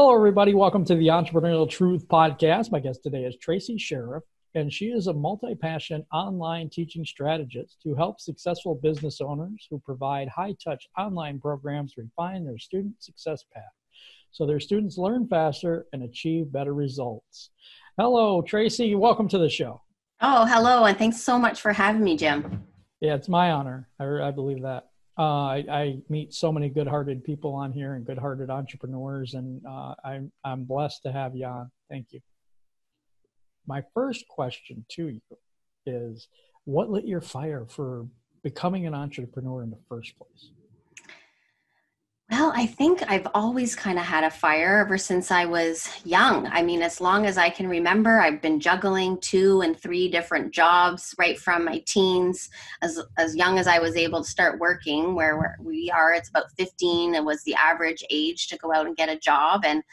Hello, everybody. Welcome to the Entrepreneurial Truth Podcast. My guest today is Tracy Sherriff, and she is a multi-passionate online teaching strategist who helps successful business owners who provide high-touch online programs refine their student success path so their students learn faster and achieve better results. Hello, Tracy. Welcome to the show. Oh, hello, and thanks so much for having me, Jim. Yeah, it's my honor. I believe that. I meet so many good-hearted people on here and good-hearted entrepreneurs, and I'm blessed to have you on. Thank you. My first question to you is, what lit your fire for becoming an entrepreneur in the first place? Well, I think I've always kind of had a fire ever since I was young. I mean, as long as I can remember, I've been juggling 2 and 3 different jobs right from my teens, as young as I was able to start working. Where we are, it's about 15. It was the average age to go out and get a job, and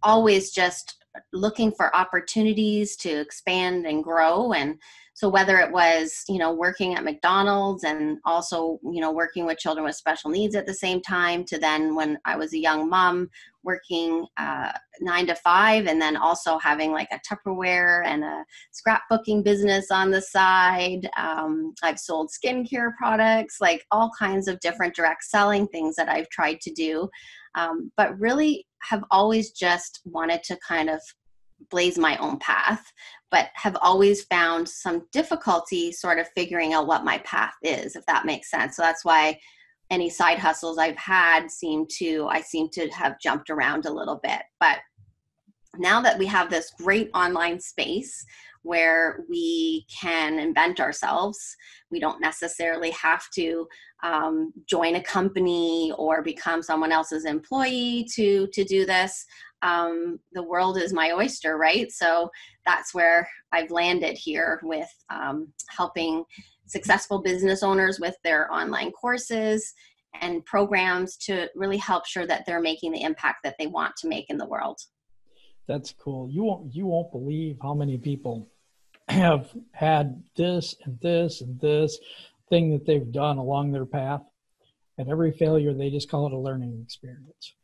always just looking for opportunities to expand and grow. And so whether it was, working at McDonald's and also, working with children with special needs at the same time, to then when I was a young mom, working 9 to 5, and then also having like a Tupperware and a scrapbooking business on the side. I've sold skincare products, like all kinds of different direct selling things that I've tried to do. But really have always just wanted to kind of blaze my own path, but have always found some difficulty sort of figuring out what my path is, if that makes sense. So that's why any side hustles I've had seem to have jumped around a little bit. But now that we have this great online space where we can invent ourselves, we don't necessarily have to join a company or become someone else's employee to do this. The world is my oyster, right? So that's where I've landed here with helping successful business owners with their online courses and programs to really help sure that they're making the impact that they want to make in the world. That's cool. You won't believe how many people have had this and this and this thing that they've done along their path, and every failure they just call it a learning experience.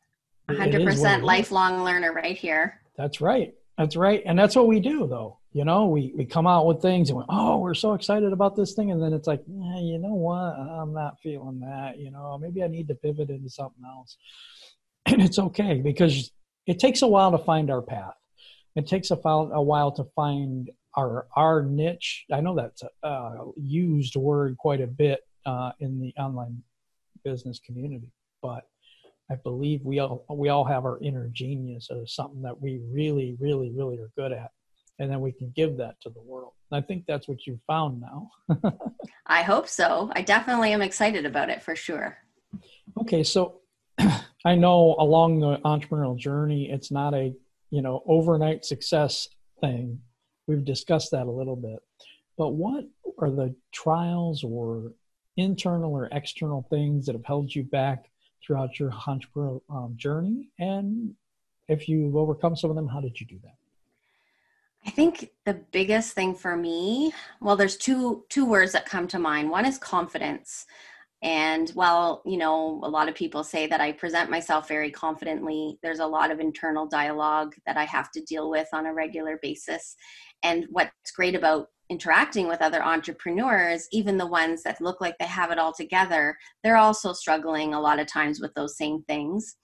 100% lifelong learner right here. That's right. That's right. And that's what we do, though. We come out with things and we're so excited about this thing. And then it's like, you know what? I'm not feeling that. Maybe I need to pivot into something else. And it's okay, because it takes a while to find our path. It takes a while to find our niche. I know that's a used word quite a bit in the online business community, but I believe we all have our inner genius or something that we really, really, really are good at. And then we can give that to the world. And I think that's what you found now. I hope so. I definitely am excited about it for sure. Okay. So I know along the entrepreneurial journey, it's not a, overnight success thing. We've discussed that a little bit. But what are the trials or internal or external things that have held you back throughout your entrepreneurial journey? And if you've overcome some of them, how did you do that? I think the biggest thing for me, well, there's two words that come to mind. One is confidence. And while, a lot of people say that I present myself very confidently, there's a lot of internal dialogue that I have to deal with on a regular basis. And what's great about interacting with other entrepreneurs, even the ones that look like they have it all together, they're also struggling a lot of times with those same things.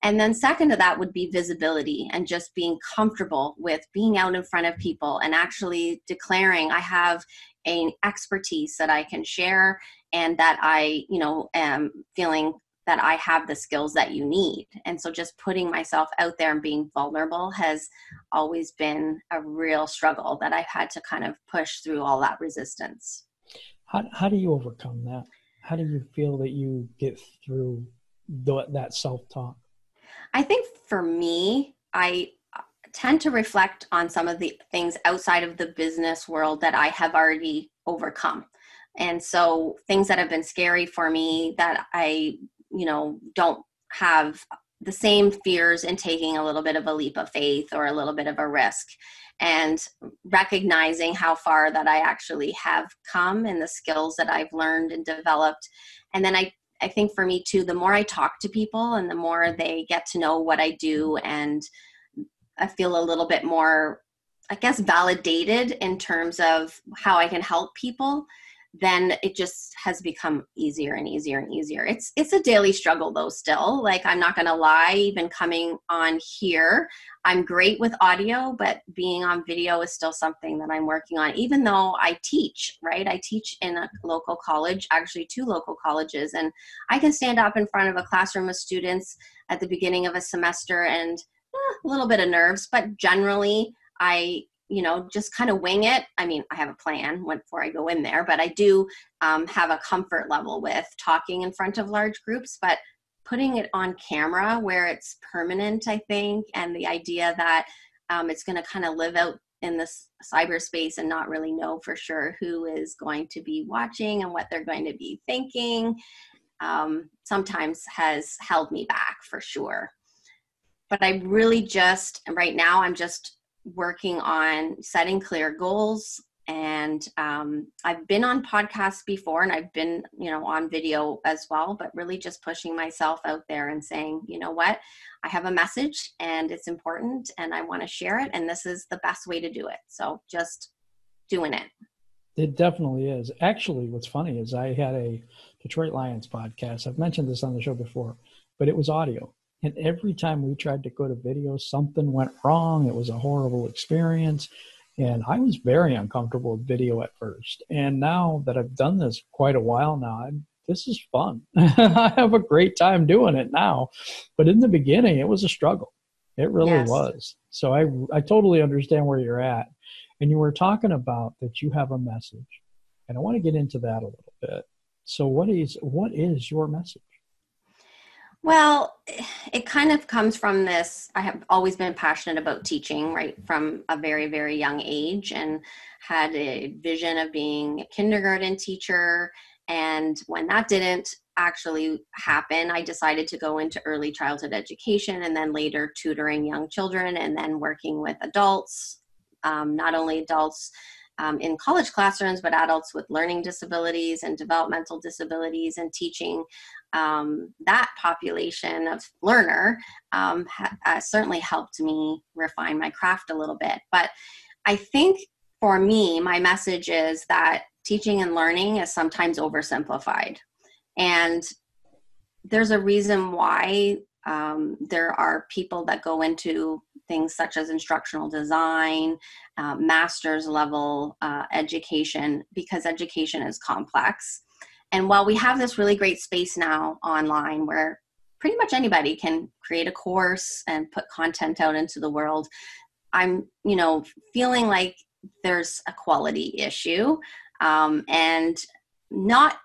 And then second to that would be visibility and just being comfortable with being out in front of people and actually declaring I have an expertise that I can share and that I, am feeling that I have the skills that you need. And so just putting myself out there and being vulnerable has always been a real struggle that I've had to kind of push through all that resistance. How do you overcome that? How do you feel that you get through that self-talk? I think for me, I tend to reflect on some of the things outside of the business world that I have already overcome. And so things that have been scary for me that I, don't have the same fears in taking a little bit of a leap of faith or a little bit of a risk, and recognizing how far that I actually have come and the skills that I've learned and developed. And then I I think for me too, the more I talk to people and the more they get to know what I do, and I feel a little bit more, I guess, validated in terms of how I can help people, then it just has become easier and easier and easier. It's a daily struggle though still. Like, I'm not going to lie, even coming on here, I'm great with audio, but being on video is still something that I'm working on, even though I teach, right? I teach in a local college, actually 2 local colleges, and I can stand up in front of a classroom of students at the beginning of a semester and a little bit of nerves, but generally I just kind of wing it. I mean, I have a plan before I go in there, but I do have a comfort level with talking in front of large groups, but putting it on camera where it's permanent, I think, and the idea that it's going to kind of live out in this cyberspace and not really know for sure who is going to be watching and what they're going to be thinking, sometimes has held me back for sure. But I really just, right now, I'm just working on setting clear goals. And I've been on podcasts before, and I've been, on video as well, but really just pushing myself out there and saying, you know what, I have a message and it's important and I want to share it. And this is the best way to do it. So just doing it. It definitely is. Actually, what's funny is I had a Detroit Lions podcast. I've mentioned this on the show before, but it was audio. And every time we tried to go to video, something went wrong. It was a horrible experience. And I was very uncomfortable with video at first. And now that I've done this quite a while now, this is fun. I have a great time doing it now. But in the beginning, it was a struggle. It really was. So I totally understand where you're at. And you were talking about that you have a message. And I want to get into that a little bit. So what is your message? Well, it kind of comes from this. I have always been passionate about teaching, right, from a very, very young age, and had a vision of being a kindergarten teacher. And when that didn't actually happen, I decided to go into early childhood education, and then later tutoring young children, and then working with adults, not only adults in college classrooms, but adults with learning disabilities and developmental disabilities, and teaching that population of learner certainly helped me refine my craft a little bit. But I think for me, my message is that teaching and learning is sometimes oversimplified. And there's a reason why there are people that go into things such as instructional design, master's level education, because education is complex. And while we have this really great space now online where pretty much anybody can create a course and put content out into the world, I'm, feeling like there's a quality issue, and not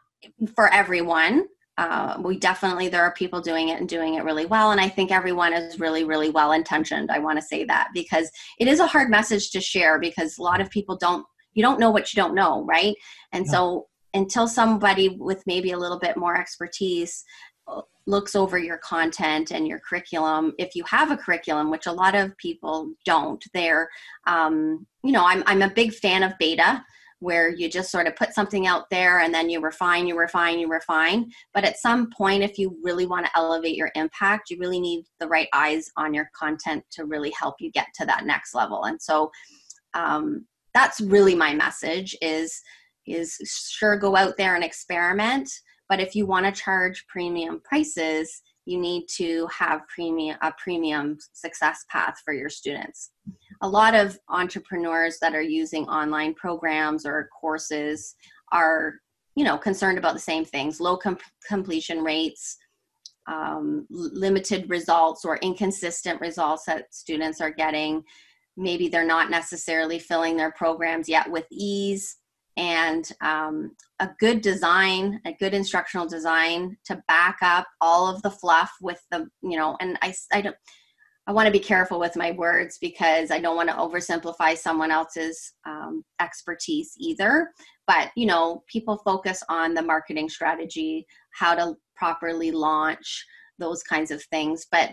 for everyone. There are people doing it and doing it really well. And I think everyone is really, really well intentioned. I want to say that because it is a hard message to share, because a lot of people you don't know what you don't know. Right. And so until somebody with maybe a little bit more expertise looks over your content and your curriculum, if you have a curriculum, which a lot of people don't, I'm a big fan of beta, where you just sort of put something out there and then you refine. But at some point, if you really want to elevate your impact, you really need the right eyes on your content to really help you get to that next level. And so that's really my message is sure, go out there and experiment. But if you want to charge premium prices, you need to have a premium success path for your students. A lot of entrepreneurs that are using online programs or courses are, concerned about the same things: low completion rates, limited results or inconsistent results that students are getting. Maybe they're not necessarily filling their programs yet with ease. And a good design, a good instructional design to back up all of the fluff with the, and I want to be careful with my words, because I don't want to oversimplify someone else's expertise either. But, people focus on the marketing strategy, how to properly launch, those kinds of things. But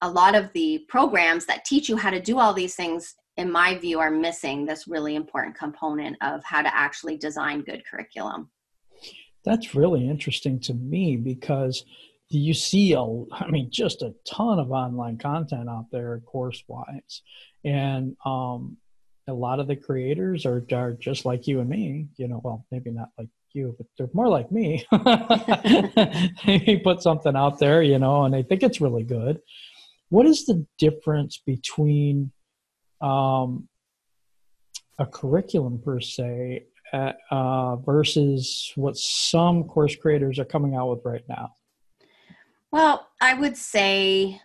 a lot of the programs that teach you how to do all these things, in my view, are missing this really important component of how to actually design good curriculum. That's really interesting to me because you see just a ton of online content out there course wise. And a lot of the creators are just like you and me, well, maybe not like you, but they're more like me. They put something out there, and they think it's really good. What is the difference between a curriculum per se versus what some course creators are coming out with right now? Well, I would say,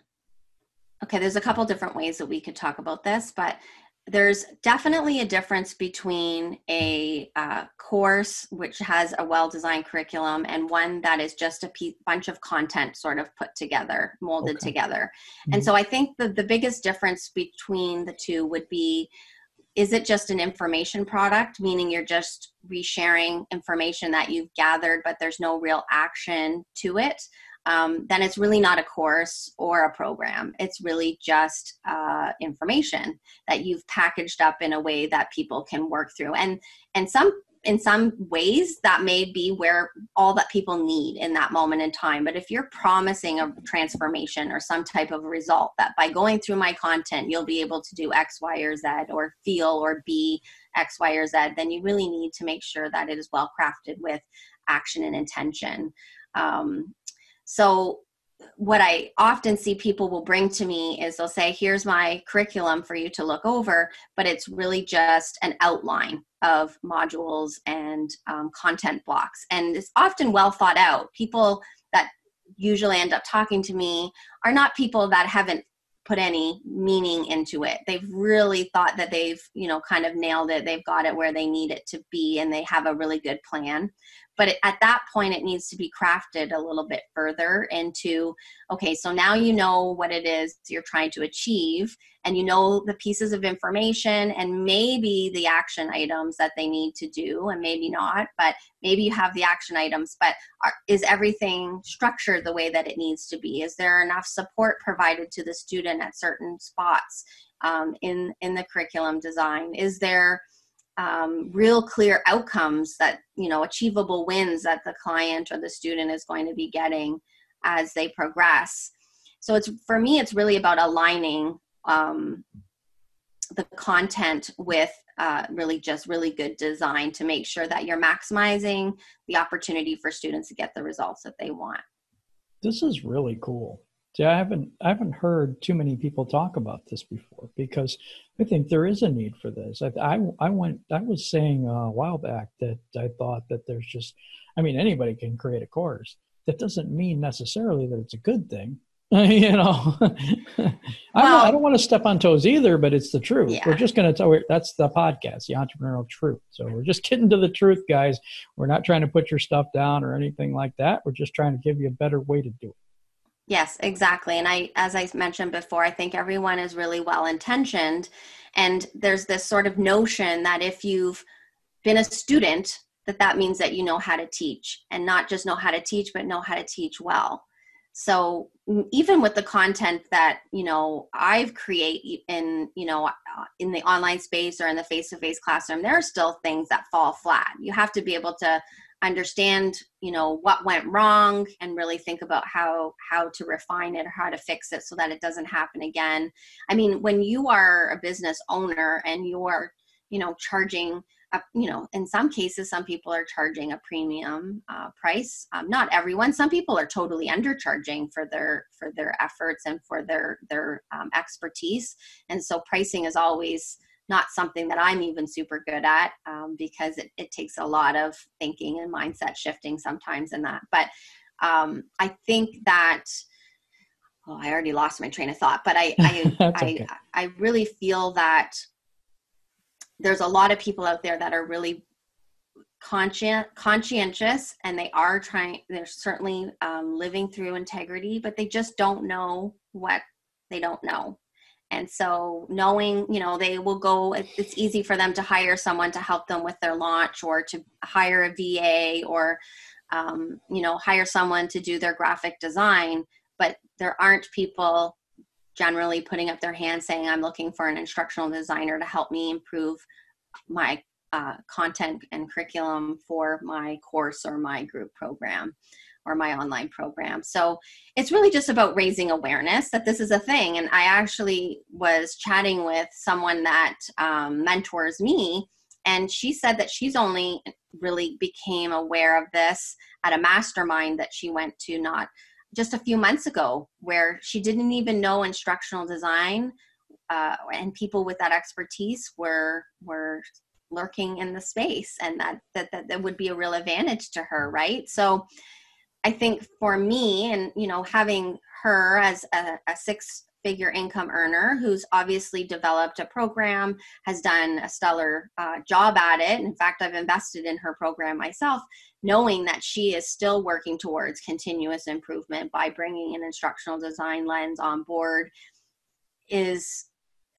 okay, there's a couple different ways that we could talk about this, but there's definitely a difference between a course which has a well-designed curriculum and one that is just a bunch of content sort of put together, molded together. Mm-hmm. And so I think the biggest difference between the two would be, is it just an information product, meaning you're just resharing information that you've gathered, but there's no real action to it? Then it's really not a course or a program. It's really just information that you've packaged up in a way that people can work through. And in some ways that may be where all that people need in that moment in time. But if you're promising a transformation or some type of result that by going through my content, you'll be able to do X, Y, or Z, or feel or be X, Y, or Z, then you really need to make sure that it is well crafted with action and intention. So what I often see people will bring to me is they'll say, here's my curriculum for you to look over, but it's really just an outline of modules and content blocks. And it's often well thought out. People that usually end up talking to me are not people that haven't put any meaning into it. They've really thought that they've, kind of nailed it. They've got it where they need it to be, and they have a really good plan. But at that point, it needs to be crafted a little bit further into, okay, so now you know what it is you're trying to achieve, and you know the pieces of information and maybe the action items that they need to do, and maybe not, but maybe you have the action items, but is everything structured the way that it needs to be? Is there enough support provided to the student at certain spots in the curriculum design? Is there real clear outcomes that, achievable wins that the client or the student is going to be getting as they progress? So for me, it's really about aligning the content with really good design to make sure that you're maximizing the opportunity for students to get the results that they want. This is really cool. See, I haven't heard too many people talk about this before, because I think there is a need for this. I was saying a while back that I thought that there's just, anybody can create a course. That doesn't mean necessarily that it's a good thing. I don't want to step on toes either, but it's the truth. Yeah. We're just going to tell, that's the podcast, the entrepreneurial truth. So we're just getting to the truth, guys. We're not trying to put your stuff down or anything like that. We're just trying to give you a better way to do it. Yes, exactly. And as I mentioned before, I think everyone is really well-intentioned. And there's this sort of notion that if you've been a student, that means that you know how to teach, and not just know how to teach, but know how to teach well. So even with the content that, I've created in the online space or in the face-to-face classroom, there are still things that fall flat. You have to be able to understand, what went wrong, and really think about how to refine it or how to fix it so that it doesn't happen again. When you are a business owner and you're, charging, in some cases, some people are charging a premium price. Not everyone. Some people are totally undercharging for their efforts and for their expertise. And so pricing is always not something that I'm even super good at, because it takes a lot of thinking and mindset shifting sometimes in that. But I think that, I already lost my train of thought, but I really feel that there's a lot of people out there that are really conscientious, and they're certainly living through integrity, but they just don't know what they don't know. And so knowing, they will go, it's easy for them to hire someone to help them with their launch, or to hire a VA, or, hire someone to do their graphic design. But there aren't people generally putting up their hands saying, I'm looking for an instructional designer to help me improve my content and curriculum for my course or my group program or my online program. So it's really just about raising awareness that this is a thing. And I actually was chatting with someone that mentors me, and she said that she's only really became aware of this at a mastermind that she went to not just a few months ago, where she didn't even know instructional design and people with that expertise were lurking in the space, and that would be a real advantage to her, right? So I think for me, and having her as a six-figure income earner who's obviously developed a program, has done a stellar job at it. In fact, I've invested in her program myself, knowing that she is still working towards continuous improvement by bringing an instructional design lens on board, is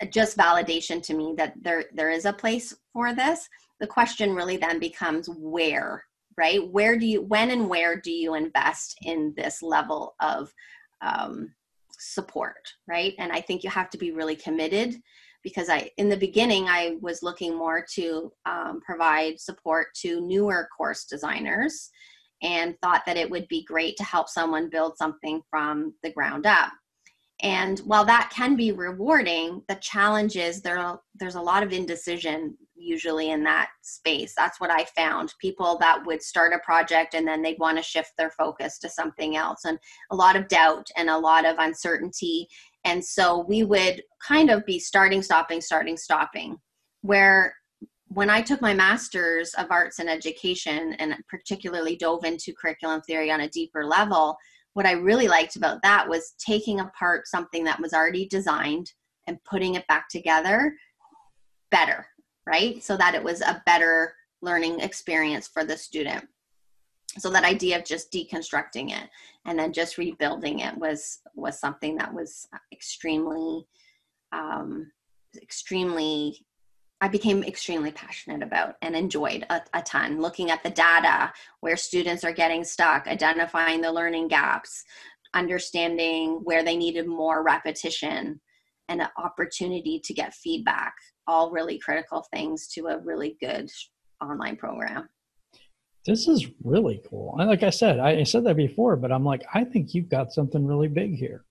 just validation to me that there is a place for this. The question really then becomes where, right? When and where do you invest in this level of support, right? And I think you have to be really committed, because in the beginning, I was looking more to provide support to newer course designers, and thought that it would be great to help someone build something from the ground up. And while that can be rewarding, the challenge is there's a lot of indecision usually in that space. That's what I found. People that would start a project and then they'd want to shift their focus to something else, and a lot of doubt and a lot of uncertainty. And so we would kind of be starting, stopping, where when I took my master's of arts and education and particularly dove into curriculum theory on a deeper level, what I really liked about that was taking apart something that was already designed and putting it back together better, right? So that it was a better learning experience for the student. So that idea of just deconstructing it and then just rebuilding it was something that was extremely I became extremely passionate about and enjoyed a ton, looking at the data, where students are getting stuck, identifying the learning gaps, understanding where they needed more repetition and an opportunity to get feedback, all really critical things to a really good online program. This is really cool. And like I said that before, but I'm like, I think you've got something really big here.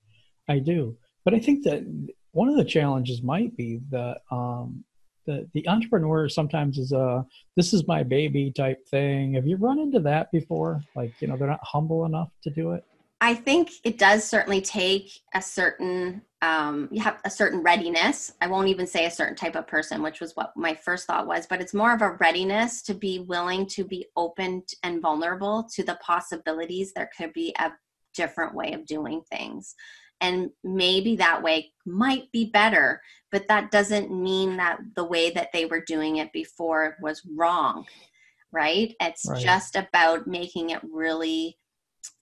I do. But I think that one of the challenges might be that the entrepreneur sometimes is this is my baby type thing. Have you run into that before? Like, they're not humble enough to do it. I think it does certainly take a certain, you have a certain readiness. I won't even say a certain type of person, which was what my first thought was, but it's more of a readiness to be willing to be open and vulnerable to the possibilities. There could be a different way of doing things. And maybe that way might be better, but that doesn't mean that the way that they were doing it before was wrong, right? It's Right. just about making it really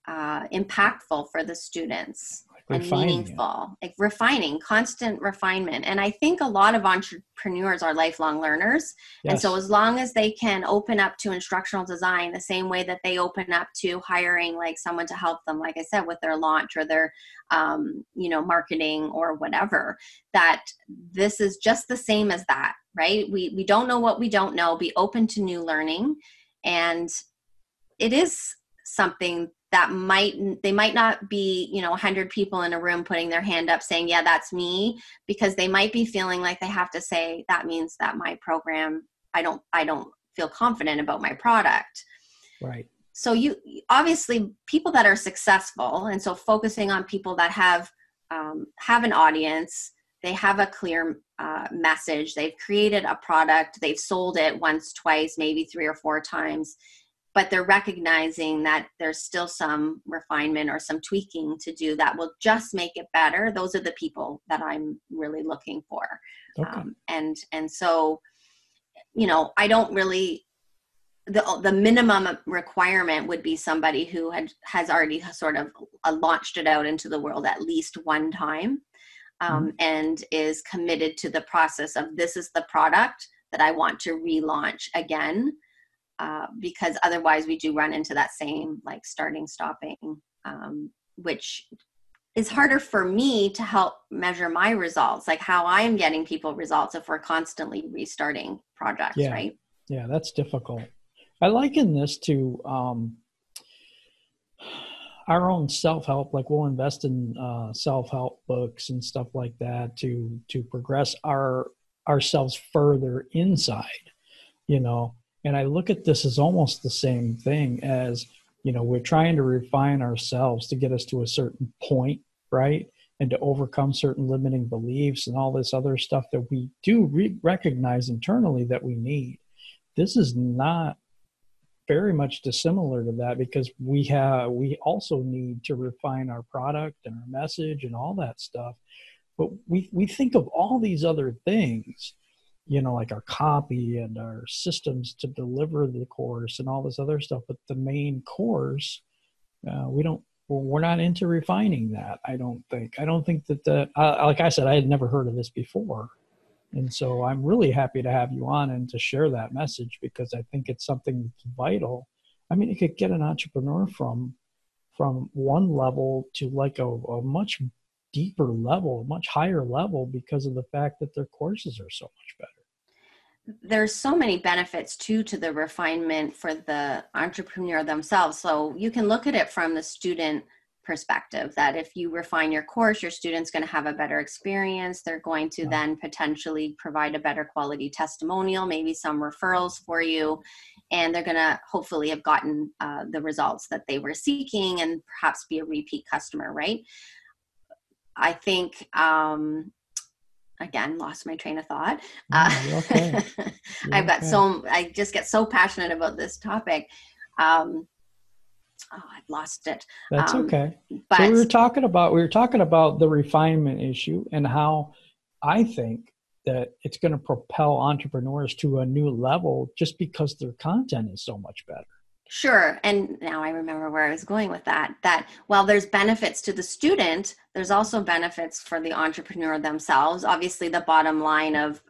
impactful for the students and meaningful, like refining, constant refinement. And I think a lot of entrepreneurs are lifelong learners. Yes. And so as long as they can open up to instructional design the same way that they open up to hiring like someone to help them, like I said, with their launch or their, marketing or whatever, that this is just the same as that, right? We don't know what we don't know. Be open to new learning. And it is something that they might not be, 100 people in a room putting their hand up saying, yeah, that's me, because they might be feeling like they have to say, that means that my program, I don't feel confident about my product. Right. So you obviously people that are successful. And so focusing on people that have an audience, they have a clear message, they've created a product, they've sold it once, twice, maybe 3 or 4 times, but they're recognizing that there's still some refinement or some tweaking to do that will just make it better. Those are the people that I'm really looking for. Okay. And so, I don't really, the minimum requirement would be somebody who has already sort of launched it out into the world at least one time, and is committed to the process of, this is the product that I want to relaunch again. Because otherwise we do run into that same like starting, stopping, which is harder for me to help measure my results, like how I'm getting people results if we're constantly restarting projects, right? Yeah, that's difficult. I liken this to our own self-help. Like we'll invest in self-help books and stuff like that to progress ourselves further inside, you know. And I look at this as almost the same thing as, you know, we're trying to refine ourselves to get us to a certain point, right? And to overcome certain limiting beliefs and all this other stuff that we do recognize internally that we need. This is not very much dissimilar to that, because we also need to refine our product and our message and all that stuff. But we think of all these other things, you know, like our copy and our systems to deliver the course and all this other stuff. But the main course, we're not into refining that. I don't think that like I said, I had never heard of this before. And so I'm really happy to have you on and to share that message, because I think it's something that's vital. I mean, it could get an entrepreneur from one level to like a much deeper level, much higher level, because of the fact that their courses are so much better. There's so many benefits too to the refinement for the entrepreneur themselves. So you can look at it from the student perspective, that if you refine your course, your student's going to have a better experience. They're going to then potentially provide a better quality testimonial, maybe some referrals for you, and they're going to hopefully have gotten the results that they were seeking and perhaps be a repeat customer, right? I think, again, lost my train of thought. Okay. I just get so passionate about this topic. I've lost it. That's okay. But so we were talking about the refinement issue and how I think that it's going to propel entrepreneurs to a new level just because their content is so much better. Sure. And now I remember where I was going with that while there's benefits to the student, there's also benefits for the entrepreneur themselves. Obviously, the bottom line of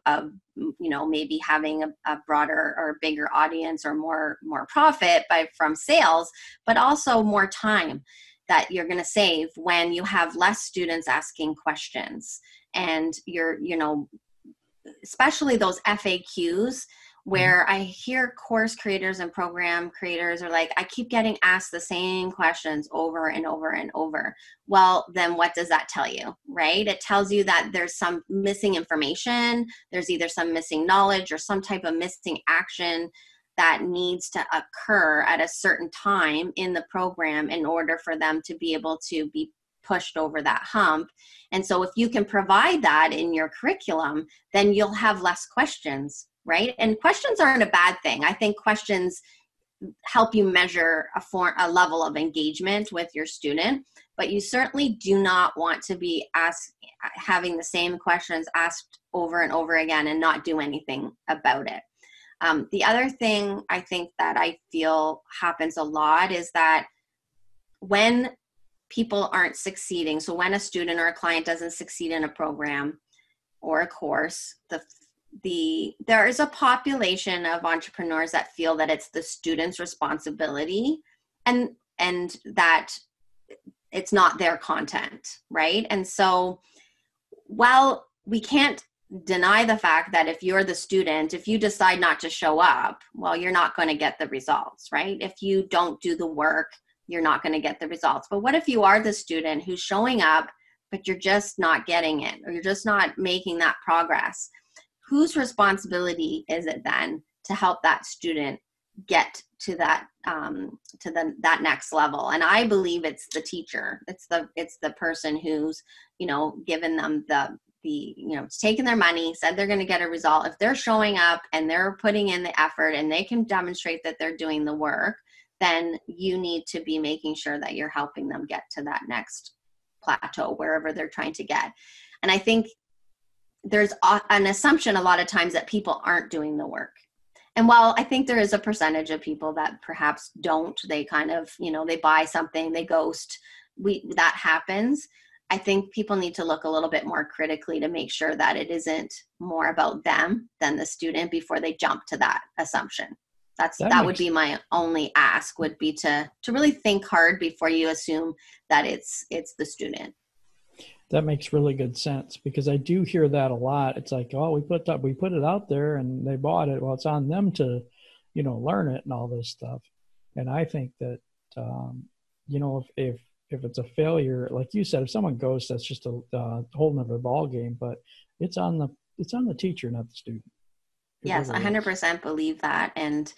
maybe having a broader or bigger audience or more profit from sales, but also more time that you're going to save when you have less students asking questions. And especially those FAQs, where I hear course creators and program creators are like, I keep getting asked the same questions over and over and over. Well, then what does that tell you, right? It tells you that there's some missing information. There's either some missing knowledge or some type of missing action that needs to occur at a certain time in the program in order for them to be able to be pushed over that hump. And so if you can provide that in your curriculum, then you'll have less questions, right? And questions aren't a bad thing. I think questions help you measure a level of engagement with your student, but you certainly do not want to be having the same questions asked over and over again and not do anything about it. The other thing I think that I feel happens a lot is that when people aren't succeeding, so when a student or a client doesn't succeed in a program or a course, there is a population of entrepreneurs that feel that it's the student's responsibility and that it's not their content, right? And so while we can't deny the fact that if you're the student, if you decide not to show up, well, you're not going to get the results, right? If you don't do the work, you're not going to get the results. But what if you are the student who's showing up, but you're just not getting it, or you're just not making that progress? Whose responsibility is it then to help that student get to that that next level? And I believe it's the teacher. It's the person who's given them taken their money, said they're going to get a result. If they're showing up and they're putting in the effort and they can demonstrate that they're doing the work, then you need to be making sure that you're helping them get to that next plateau, wherever they're trying to get. And I think there's an assumption a lot of times that people aren't doing the work. And while I think there is a percentage of people that perhaps don't, they kind of, they buy something, they ghost, that happens. I think people need to look a little bit more critically to make sure that it isn't more about them than the student before they jump to that assumption. That would be my only ask, would be to really think hard before you assume that it's the student. That makes really good sense, because I do hear that a lot. It's like, oh, we put it out there and they bought it. Well, it's on them to, learn it and all this stuff. And I think that, um, if it's a failure, like you said, if someone goes, that's just a whole nother ball game. But it's on the teacher, not the student. It Yes, really is. 100% believe that. And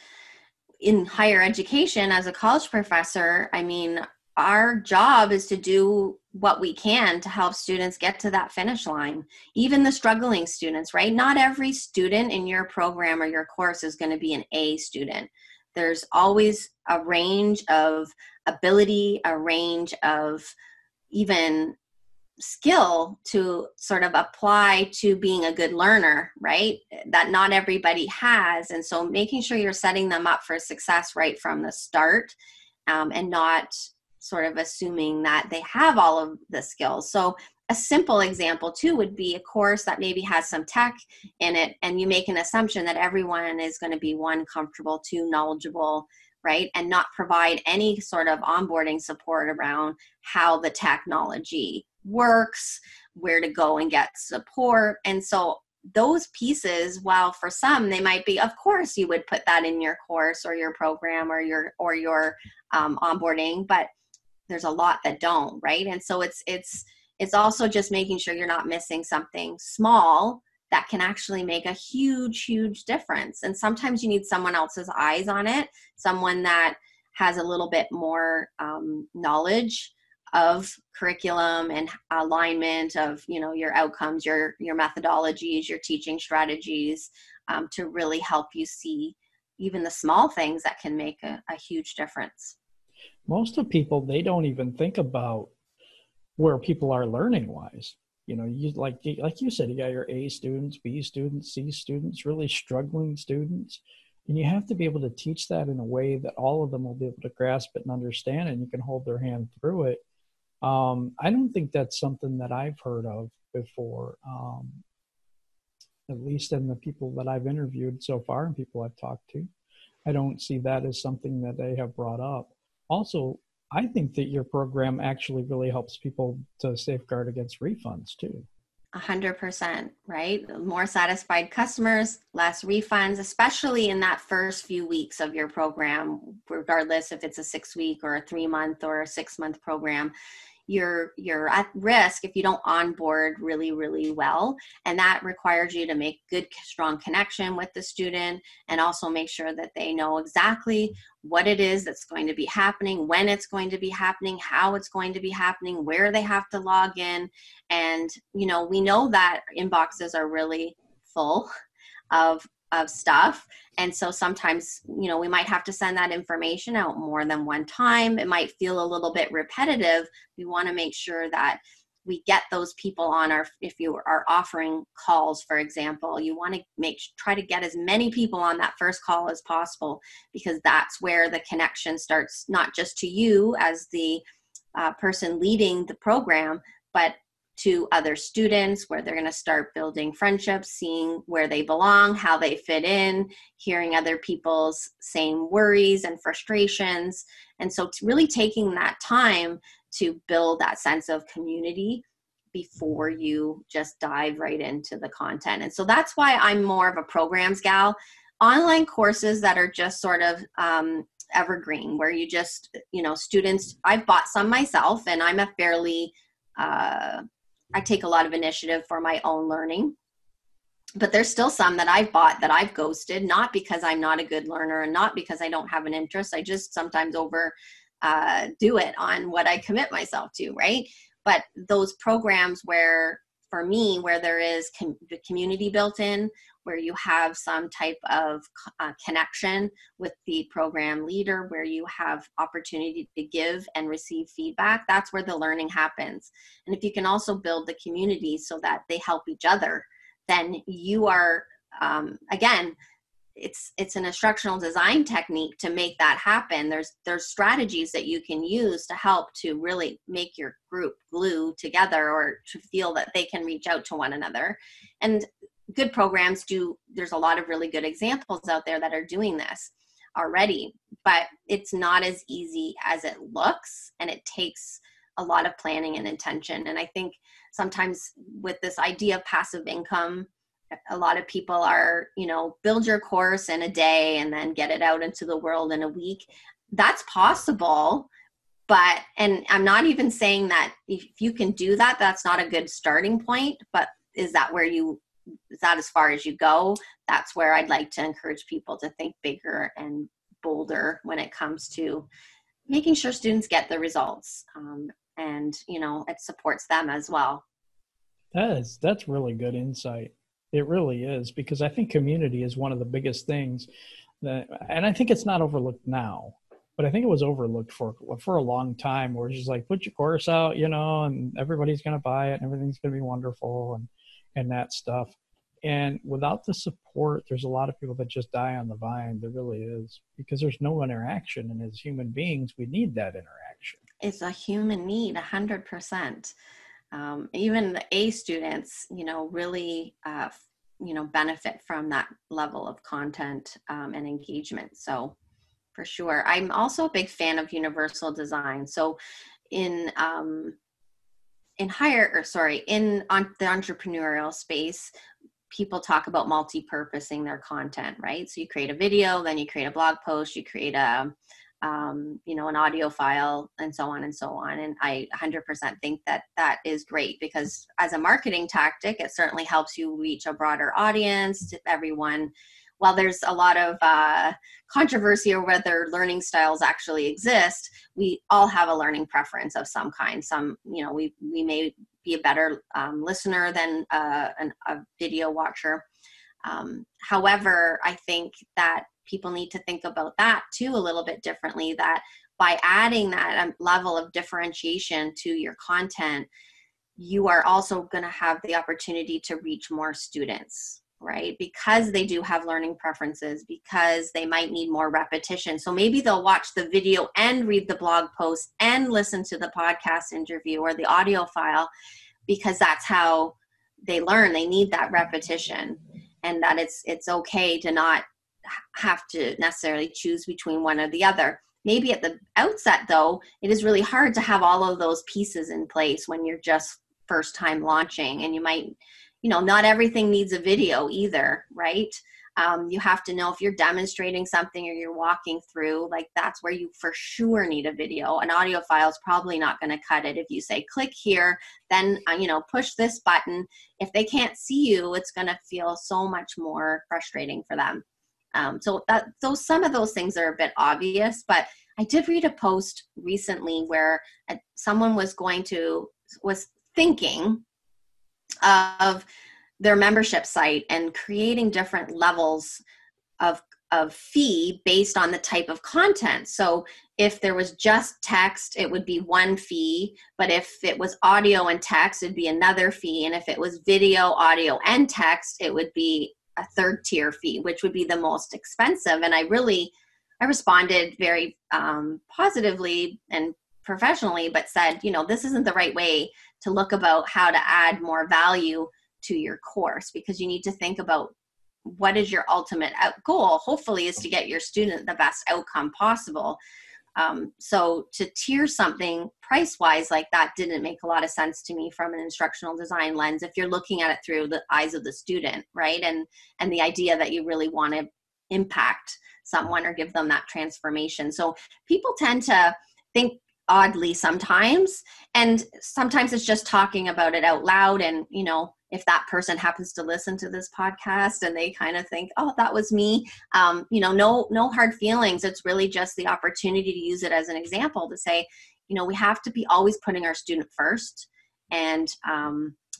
in higher education, as a college professor, I mean, our job is to do what we can to help students get to that finish line, even the struggling students, right? Not every student in your program or your course is going to be an A student. There's always a range of ability, a range of even skill to sort of apply to being a good learner, right? That not everybody has. And so making sure you're setting them up for success right from the start, and not sort of assuming that they have all of the skills. So a simple example too would be a course that maybe has some tech in it, and you make an assumption that everyone is going to be, one, comfortable, two, knowledgeable, right? And not provide any sort of onboarding support around how the technology works, where to go and get support. And so those pieces, while for some they might be, of course you would put that in your course or your program or your onboarding, but there's a lot that don't, right? And so it's also just making sure you're not missing something small that can actually make a huge difference. And sometimes you need someone else's eyes on it, someone that has a little bit more knowledge of curriculum and alignment of, your outcomes, your methodologies, your teaching strategies, to really help you see even the small things that can make a huge difference. Most of people, they don't even think about where people are learning wise. You like you said, you got your A students, B students, C students, really struggling students, and you have to be able to teach that in a way that all of them will be able to grasp it and understand it, and you can hold their hand through it. I don't think that's something that I've heard of before, at least in the people that I've interviewed so far and people I've talked to. I don't see that as something that they have brought up. Also, I think that your program actually really helps people to safeguard against refunds too. 100%, right? More satisfied customers, less refunds, especially in that first few weeks of your program, regardless if it's a 6-week or a 3-month or a 6-month program. You're at risk if you don't onboard really well, and that requires you to make good, strong connection with the student, and also make sure that they know exactly what it is that's going to be happening, when it's going to be happening, how it's going to be happening, where they have to log in. And we know that inboxes are really full of stuff. And so sometimes, we might have to send that information out more than one time. It might feel a little bit repetitive. We want to make sure that we get those people on if you are offering calls, for example, you want to try to get as many people on that first call as possible, because that's where the connection starts, not just to you as the person leading the program, but to other students, where they're going to start building friendships, seeing where they belong, how they fit in, hearing other people's same worries and frustrations. And so it's really taking that time to build that sense of community before you just dive right into the content. And so that's why I'm more of a programs gal. Online courses that are just sort of evergreen, where you just, students, I've bought some myself, and I'm a fairly I take a lot of initiative for my own learning, but there's still some that I've bought that I've ghosted, not because I'm not a good learner and not because I don't have an interest. I just sometimes do it on what I commit myself to, right? But those programs where there is the community built in, where you have some type of connection with the program leader, where you have opportunity to give and receive feedback, that's where the learning happens. And if you can also build the community so that they help each other, then you are, again, it's an instructional design technique to make that happen. There's strategies that you can use to help to really make your group glue together, or to feel that they can reach out to one another. And good programs there's a lot of really good examples out there that are doing this already, but it's not as easy as it looks, and it takes a lot of planning and intention. And I think sometimes with this idea of passive income, a lot of people are, build your course in a day and then get it out into the world in a week. That's possible. But, and I'm not even saying that if you can do that, that's not a good starting point, but is that as far as you go? That's where I'd like to encourage people to think bigger and bolder when it comes to making sure students get the results. And, it supports them as well. That's really good insight. It really is, because I think community is one of the biggest things and I think it's not overlooked now, but I think it was overlooked for a long time, where it's just like, put your course out, and everybody's going to buy it and everything's going to be wonderful and that stuff. And without the support, there's a lot of people that just die on the vine. There really is, because there's no interaction. And as human beings, we need that interaction. It's a human need, 100%. Even the A students, really, benefit from that level of content and engagement. So for sure. I'm also a big fan of universal design. So in the entrepreneurial space, people talk about multi-purposing their content, right? So you create a video, then you create a blog post, you create an audio file, and so on and so on. And I 100% think that is great, because as a marketing tactic, it certainly helps you reach a broader audience, to everyone. While there's a lot of controversy over whether learning styles actually exist, we all have a learning preference of some kind. Some, we may be a better listener than a video watcher. However, I think that people need to think about that too a little bit differently, that by adding that level of differentiation to your content, you are also going to have the opportunity to reach more students, right? Because they do have learning preferences, because they might need more repetition. So maybe they'll watch the video and read the blog post and listen to the podcast interview or the audio file, because that's how they learn. They need that repetition, and that it's okay to not have to necessarily choose between one or the other. Maybe at the outset, though, it is really hard to have all of those pieces in place when you're just first time launching, and you might, not everything needs a video either, right? You have to know if you're demonstrating something or you're walking through, like that's where you for sure need a video. An audio file is probably not going to cut it. If you say, click here, then, push this button. If they can't see you, it's going to feel so much more frustrating for them. So some of those things are a bit obvious, but I did read a post recently where someone was thinking of their membership site and creating different levels of fee based on the type of content. So if there was just text, it would be one fee, but if it was audio and text, it'd be another fee. And if it was video, audio, and text, it would be a third tier fee, which would be the most expensive. And I responded very positively and professionally, but said, this isn't the right way to look about how to add more value to your course, because you need to think about what is your ultimate goal. Hopefully is to get your student the best outcome possible. So to tier something price-wise like that didn't make a lot of sense to me from an instructional design lens, if you're looking at it through the eyes of the student, right? And the idea that you really want to impact someone or give them that transformation. So people tend to think oddly sometimes, and sometimes it's just talking about it out loud. And, if that person happens to listen to this podcast and they kind of think, oh, that was me, no hard feelings. It's really just the opportunity to use it as an example to say, we have to be always putting our student first. And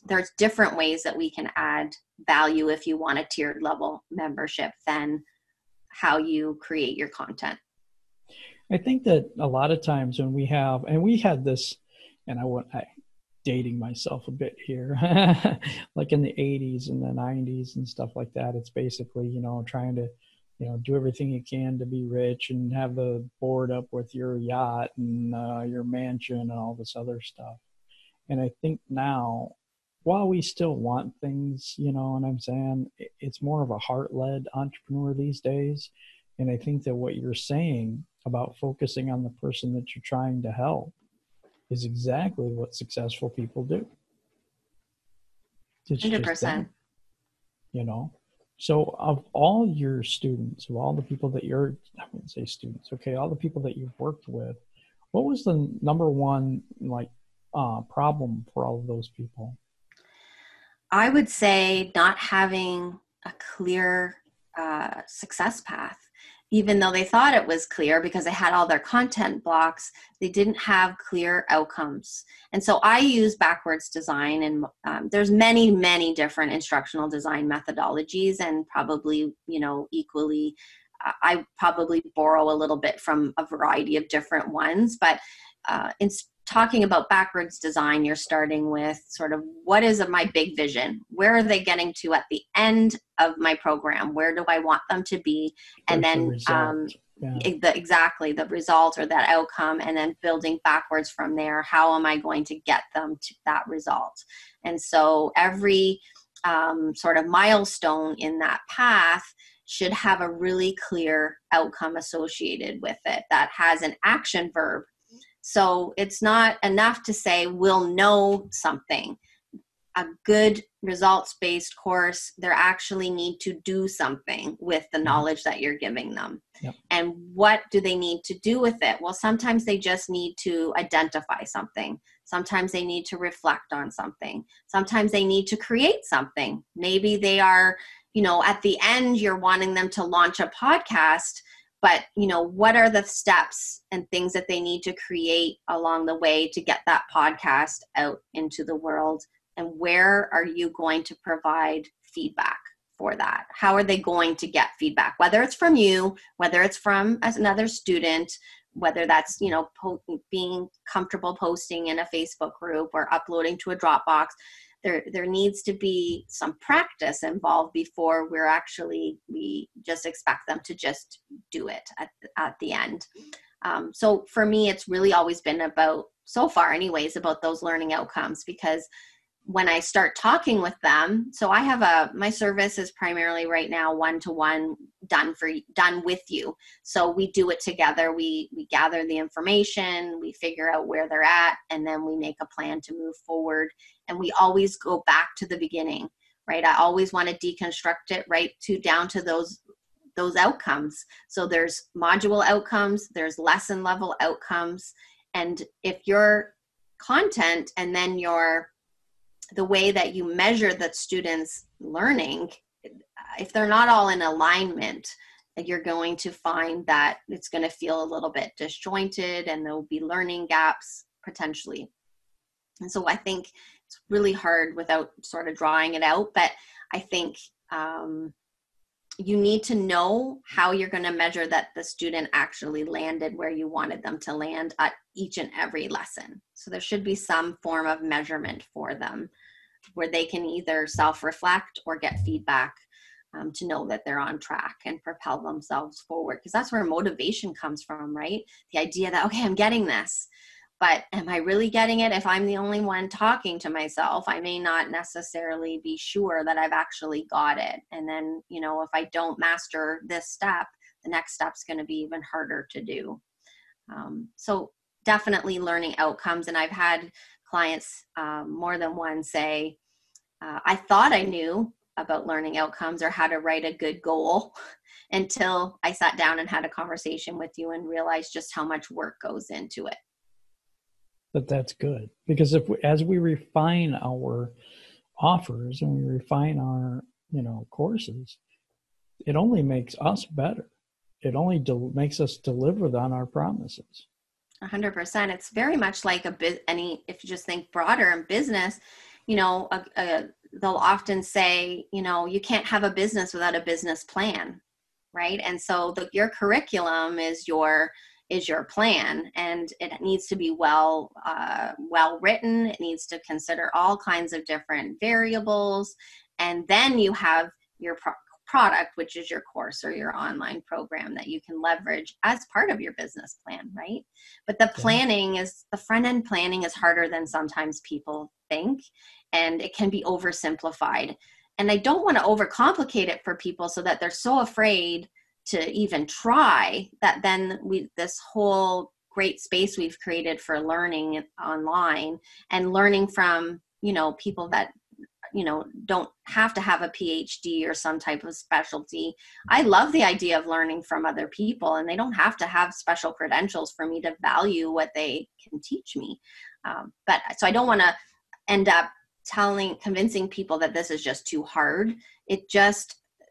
there's different ways that we can add value if you want a tiered level membership than how you create your content. I think that a lot of times when we had this, and I dating myself a bit here, like in the 80s and the 90s and stuff like that. It's basically, trying to, do everything you can to be rich and have the board up with your yacht and your mansion and all this other stuff. And I think now, while we still want things, what I'm saying, it's more of a heart-led entrepreneur these days. And I think that what you're saying about focusing on the person that you're trying to help is exactly what successful people do. It's just that, 100%. you know. So of all your students, of all the people that I wouldn't say students, okay, all the people that you've worked with, what was the number one problem for all of those people? I would say not having a clear success path. Even though they thought it was clear because they had all their content blocks, they didn't have clear outcomes. And so I use backwards design, and there's many, many different instructional design methodologies, and probably, equally, I probably borrow a little bit from a variety of different ones. But in talking about backwards design, you're starting with sort of what is my big vision? Where are they getting to at the end of my program? Where do I want them to be? And There's the then result. Yeah. exactly the result or that outcome, and then building backwards from there. How am I going to get them to that result? And so every sort of milestone in that path should have a really clear outcome associated with it that has an action verb. So it's not enough to say we'll know something. A good results-based course, they actually need to do something with the knowledge that you're giving them. Yep. And what do they need to do with it? Well, sometimes they just need to identify something. Sometimes they need to reflect on something. Sometimes they need to create something. Maybe they are, at the end, you're wanting them to launch a podcast. But, what are the steps and things that they need to create along the way to get that podcast out into the world? And where are you going to provide feedback for that? How are they going to get feedback? Whether it's from you, whether it's from another student, whether that's, being comfortable posting in a Facebook group or uploading to a Dropbox. There needs to be some practice involved before we just expect them to just do it at the end. So for me, it's really always been about, so far anyways, about those learning outcomes, because when I start talking with them, so I have my service is primarily right now one-to-one done with you. So we do it together. We gather the information, we figure out where they're at, and then we make a plan to move forward. And we always go back to the beginning, right? I always want to deconstruct it down to those outcomes. So there's module outcomes, there's lesson level outcomes. And if your content and then the way that you measure that students' learning, if they're not all in alignment, you're going to find that it's going to feel a little bit disjointed, and there'll be learning gaps potentially. And so I think it's really hard without sort of drawing it out, but I think you need to know how you're going to measure that the student actually landed where you wanted them to land at each and every lesson. So there should be some form of measurement for them where they can either self-reflect or get feedback to know that they're on track and propel themselves forward. Because that's where motivation comes from, right? The idea that, okay, I'm getting this, but am I really getting it? If I'm the only one talking to myself, I may not necessarily be sure that I've actually got it. And then, if I don't master this step, the next step's going to be even harder to do. So definitely learning outcomes. And I've had clients, more than one, say, I thought I knew about learning outcomes or how to write a good goal until I sat down and had a conversation with you and realized just how much work goes into it. But that's good, because as we refine our offers and we refine our, courses, it only makes us better. It only makes us deliver on our promises. 100%. It's very much like if you just think broader in business, they'll often say, you can't have a business without a business plan, right? And so your curriculum is your plan, and it needs to be well written. It needs to consider all kinds of different variables, and then you have your product, which is your course or your online program that you can leverage as part of your business plan, right? But the front end planning is harder than sometimes people think, and it can be oversimplified. And I don't want to overcomplicate it for people so that they're so afraid to even try that then this whole great space we've created for learning online and learning from, people that, don't have to have a PhD or some type of specialty. I love the idea of learning from other people, and they don't have to have special credentials for me to value what they can teach me. But so I don't want to end up convincing people that this is just too hard.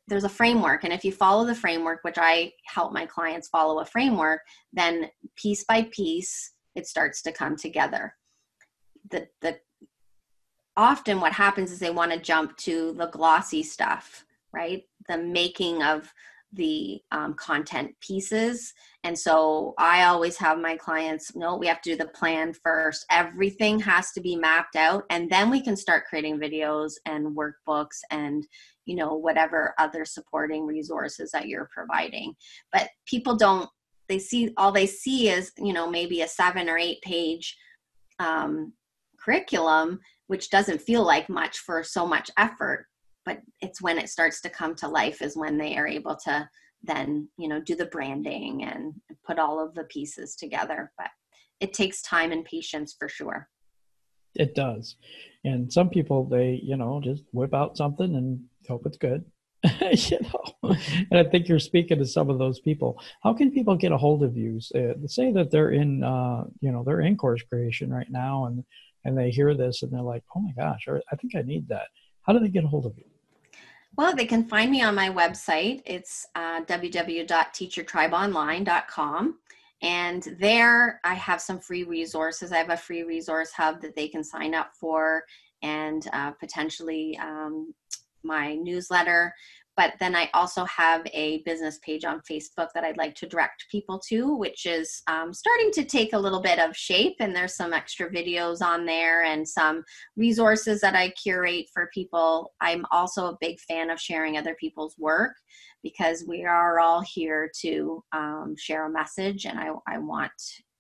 There's a framework. And if you follow the framework, which I help my clients follow a framework, then piece by piece, it starts to come together. Often what happens is they want to jump to the glossy stuff, right? The making of the content pieces. And so I always have my clients, no, we have to do the plan first. Everything has to be mapped out. And then we can start creating videos and workbooks and, whatever other supporting resources that you're providing. But people they see is, maybe a 7 or 8 page curriculum, which doesn't feel like much for so much effort. But it's when it starts to come to life is when they are able to then, do the branding and put all of the pieces together. But it takes time and patience for sure. It does. And some people, they, just whip out something and hope it's good. And I think you're speaking to some of those people. How can people get a hold of you? Say that they're in, they're in course creation right now, and they hear this and they're like, oh my gosh, I think I need that. How do they get a hold of you? Well, they can find me on my website. It's www.teachertribeonline.com. And there I have some free resources. I have a free resource hub that they can sign up for, and potentially my newsletter. But then I also have a business page on Facebook that I'd like to direct people to, which is starting to take a little bit of shape. And there's some extra videos on there and some resources that I curate for people. I'm also a big fan of sharing other people's work, because we are all here to share a message. And I want,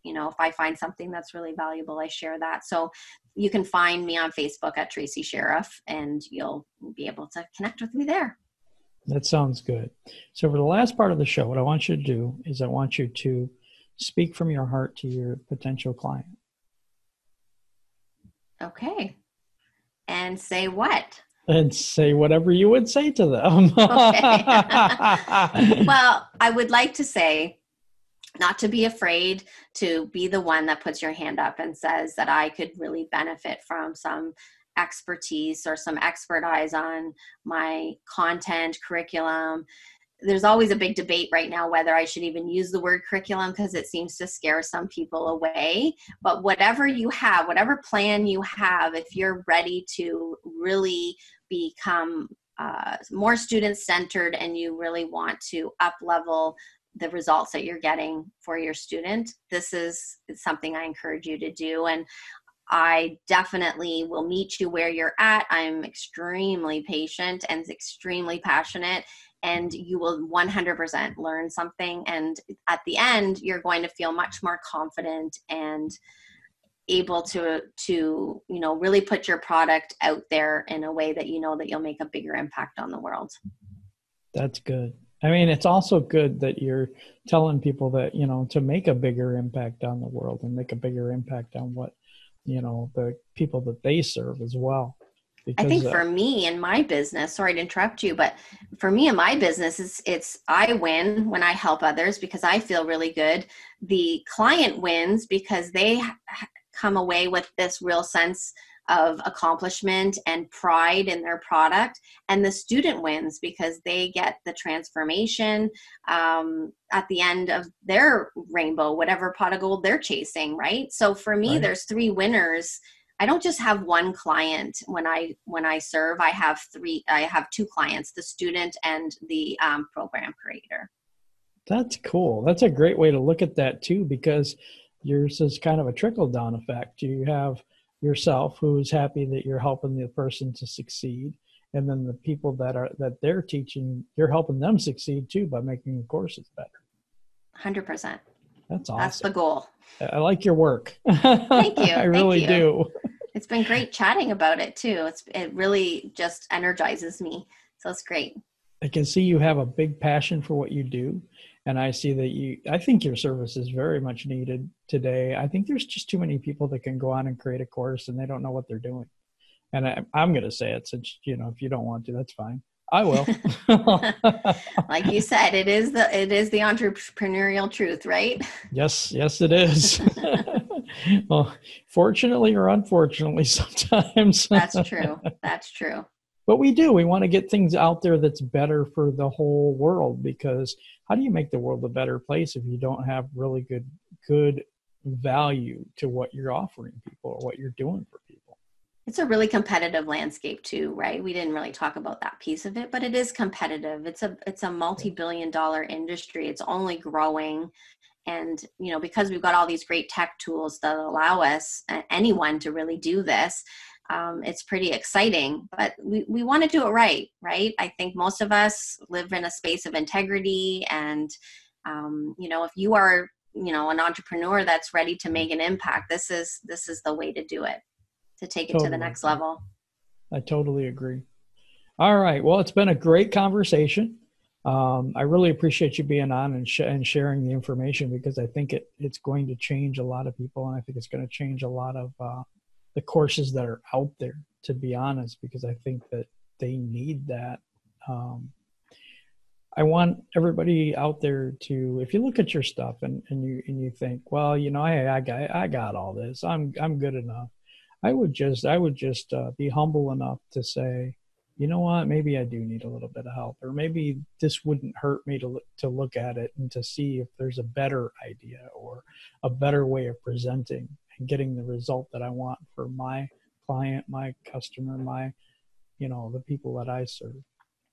if I find something that's really valuable, I share that. So you can find me on Facebook at Tracy Sherriff, and you'll be able to connect with me there. That sounds good. So for the last part of the show, what I want you to do is I want you to speak from your heart to your potential client. Okay. And say what? And say whatever you would say to them. Okay. Well, I would like to say not to be afraid to be the one that puts your hand up and says that I could really benefit from some expertise or some expert eyes on my content, curriculum. There's always a big debate right now whether I should even use the word curriculum, because it seems to scare some people away. But whatever you have, whatever plan you have, if you're ready to really become more student-centered and you really want to up-level the results that you're getting for your student, this is something I encourage you to do. And I definitely will meet you where you're at. I'm extremely patient and extremely passionate, and you will 100% learn something. And at the end, you're going to feel much more confident and able to really put your product out there in a way that that you'll make a bigger impact on the world. That's good. I mean, it's also good that you're telling people that, to make a bigger impact on the world and make a bigger impact on what, the people that they serve as well. Because, I think for me in my business, sorry to interrupt you, but for me in my business, it's I win when I help others because I feel really good. The client wins because they come away with this real sense of accomplishment and pride in their product. And the student wins because they get the transformation at the end of their rainbow, whatever pot of gold they're chasing, right? So for me, There's 3 winners. I don't just have one client when I serve. I have 2 clients, the student and the program creator. That's cool. That's a great way to look at that too, because yours is kind of a trickle down effect. You have yourself who's happy that you're helping the person to succeed, and then the people that they're teaching, you're helping them succeed too by making the courses better. 100%. That's awesome. That's the goal. I like your work. Thank you. I really do. It's been great chatting about it too. It really just energizes me. So it's great. I can see you have a big passion for what you do, And I see that I think your service is very much needed today. I think there's just too many people that can go on and create a course and they don't know what they're doing. And I'm going to say it, since, if you don't want to, that's fine. I will. Like you said, it is the entrepreneurial truth, right? Yes, it is. Well, fortunately or unfortunately, sometimes. That's true. That's true. But we want to get things out there that's better for the whole world, because how do you make the world a better place if you don't have really good value to what you're offering people or what you're doing for people? It's a really competitive landscape too, right? We didn't really talk about that piece of it, but it is competitive. It's a multi-billion-dollar industry. It's only growing. And, because we've got all these great tech tools that allow us, anyone, to really do this, it's pretty exciting, but we want to do it right? I think most of us live in a space of integrity. And, if you are, an entrepreneur that's ready to make an impact, this is the way to do it, to take it to the next level. I totally agree. All right. Well, it's been a great conversation. I really appreciate you being on and sharing the information, because I think it's going to change a lot of people. And I think it's going to change a lot of the courses that are out there, to be honest, because I think that they need that. I want everybody out there to, if you look at your stuff and you think, well, I got all this, I'm good enough. I would just be humble enough to say, you know what, maybe I do need a little bit of help, or maybe this wouldn't hurt me to look at it and to see if there's a better idea or a better way of presenting and getting the result that I want for my client, my customer, the people that I serve.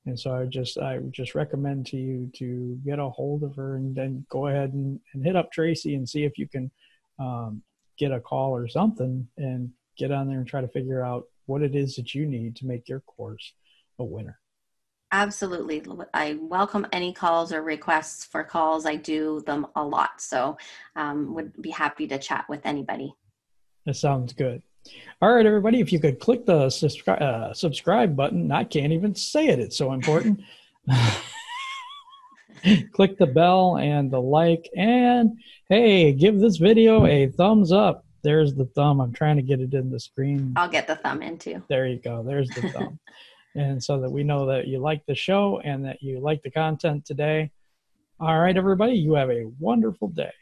And so I would just recommend to you to get a hold of her, and then go ahead and hit up Tracy and see if you can get a call or something, and get on there and try to figure out what it is that you need to make your course a winner. Absolutely. I welcome any calls or requests for calls. I do them a lot. So would be happy to chat with anybody. That sounds good. All right, everybody, if you could click the subscribe button. I can't even say it. It's so important. Click the bell and the like, and hey, give this video a thumbs up. There's the thumb. I'm trying to get it in the screen. I'll get the thumb in too. There you go. There's the thumb. And so that we know that you like the show and that you like the content today. All right, everybody, you have a wonderful day.